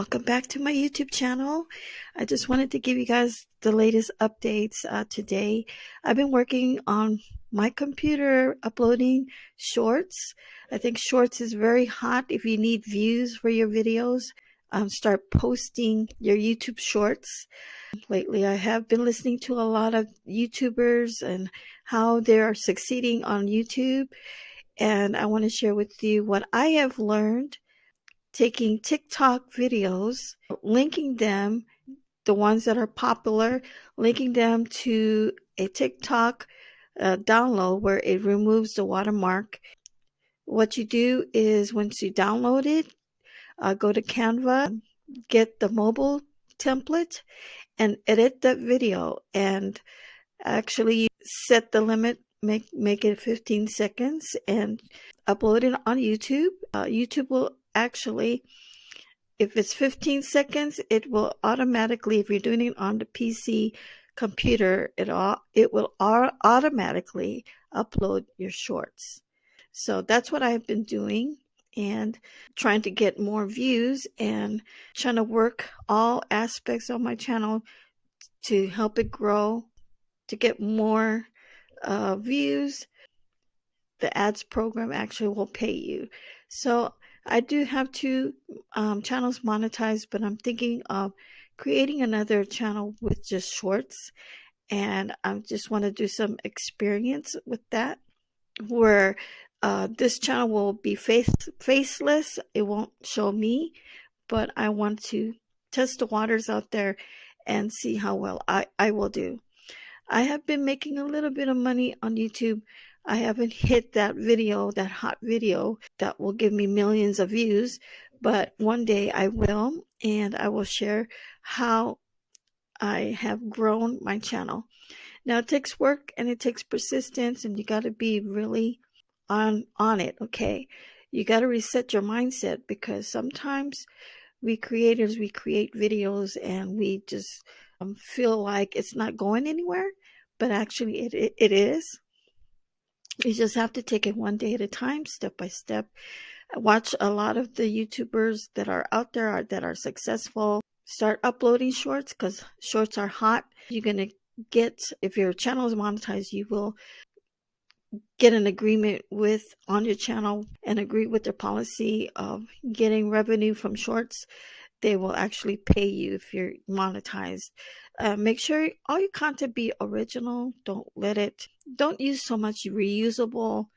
Welcome back to my YouTube channel. I just wanted to give you guys the latest updates today. I've been working on my computer uploading shorts. I think shorts is very hot if you need views for your videos. Start posting your YouTube shorts. Lately, I have been listening to a lot of YouTubers and how they are succeeding on YouTube. And I want to share with you what I have learned taking TikTok videos, linking them, the ones that are popular, linking them to a TikTok download where it removes the watermark. What you do is once you download it, go to Canva, get the mobile template and edit that video, and actually set the limit, make it 15 seconds and upload it on YouTube. YouTube will actually, if it's 15 seconds, it will automatically, if you're doing it on the PC computer, it will automatically upload your shorts. So that's what I've been doing and trying to get more views and trying to work all aspects of my channel to help it grow, to get more views. The ads program actually will pay you. So I do have two channels monetized, but I'm thinking of creating another channel with just shorts, and I just want to do some experience with that, where this channel will be faceless. It won't show me, but I want to test the waters out there and see how well I will do. I have been making a little bit of money on YouTube. I haven't hit that video, that hot video that will give me millions of views, but one day I will, and I will share how I have grown my channel. Now it takes work and it takes persistence, and you got to be really on it, okay? You got to reset your mindset, because sometimes we creators, we create videos and we just feel like it's not going anywhere, but actually it is. You just have to take it one day at a time, step by step. Watch a lot of the YouTubers that are out there that are successful. Start uploading shorts, because shorts are hot. You're going to get, if your channel is monetized, you will get an agreement on your channel and agree with their policy of getting revenue from shorts. They will actually pay you if you're monetized. Make sure all your content be original. Don't use so much reusable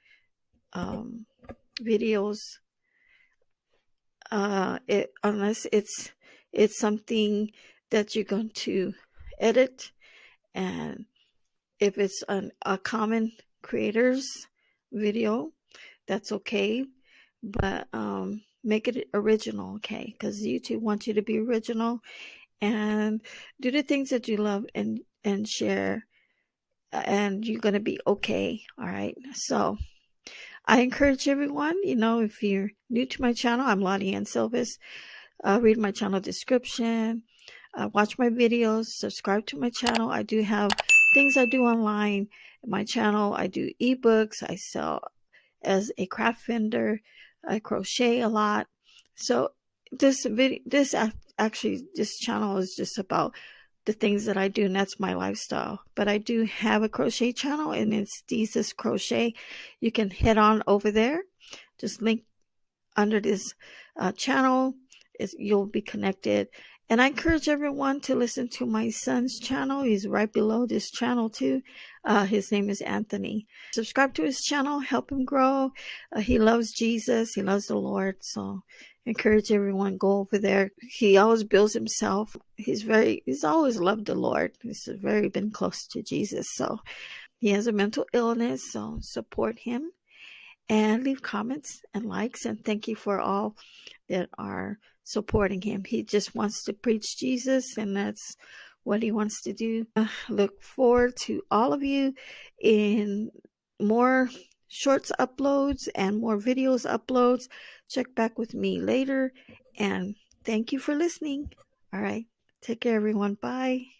videos unless it's something that you're going to edit, and if it's a common creator's video, that's okay, but make it original, okay? Because YouTube wants you to be original and do the things that you love and share, and you're going to be okay. All right. So I encourage everyone, if you're new to my channel, I'm Lottie Ann Silvis. Read my channel description, watch my videos, subscribe to my channel. I do have things I do online. My channel, I do ebooks. I sell as a craft vendor. I crochet a lot. So this channel is just about the things that I do, and that's my lifestyle. But I do have a crochet channel, and it's Jesus Crochet. You can head on over there. Just link under this channel. You'll be connected. And I encourage everyone to listen to my son's channel. He's right below this channel too. His name is Anthony. Subscribe to his channel. Help him grow. He loves Jesus. He loves the Lord. So encourage everyone, go over there. He always builds himself. He's always loved the Lord. He's been close to Jesus. So he has a mental illness. So support him and leave comments and likes. And thank you for all that are supporting him. He just wants to preach Jesus, and that's what he wants to do. Look forward to all of you in more shorts uploads and more videos uploads. Check back with me later, and thank you for listening. All right, take care everyone. Bye.